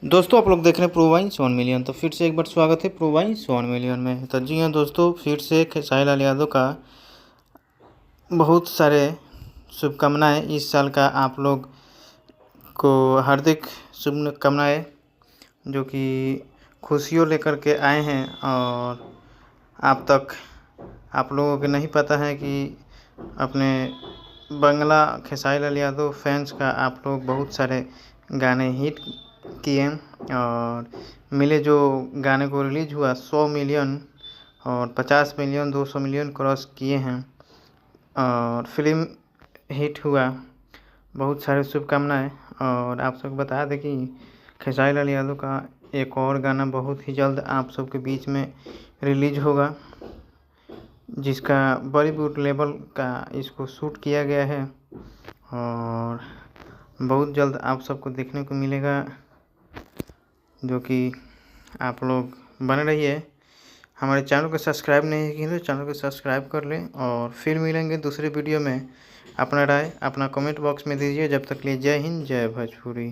दोस्तों आप लोग देख रहे हैं प्रूवाइंस 1 मिलियन। तो फिर से एक बार स्वागत है प्रूवाइंस 1 मिलियन में। तो जी हाँ दोस्तों, फिर से खेसारी लाल यादव का बहुत सारे शुभकामनाएं। इस साल का आप लोग को हार्दिक शुभकामनाएं, जो कि खुशियों लेकर के आए हैं। और आप तक आप लोगों को नहीं पता है कि अपने बंगला खेसारी लाल यादव फैंस का आप लोग बहुत सारे गाने हिट किए और मिले। जो गाने को रिलीज हुआ 100 मिलियन और 50 मिलियन 200 मिलियन क्रॉस किए हैं और फिल्म हिट हुआ। बहुत सारे शुभकामनाएं। और आप सबको बता दें कि खेसारी लाल यादव का एक और गाना बहुत ही जल्द आप सबके बीच में रिलीज होगा, जिसका बॉलीवुड लेवल का इसको शूट किया गया है और बहुत जल्द आप सबको देखने को मिलेगा, जो कि आप लोग बने रहिए। हमारे चैनल को सब्सक्राइब नहीं किए तो चैनल को सब्सक्राइब कर लें और फिर मिलेंगे दूसरे वीडियो में। अपना राय अपना कमेंट बॉक्स में दीजिए। जब तक लिए जय हिंद जय भोजपुरी।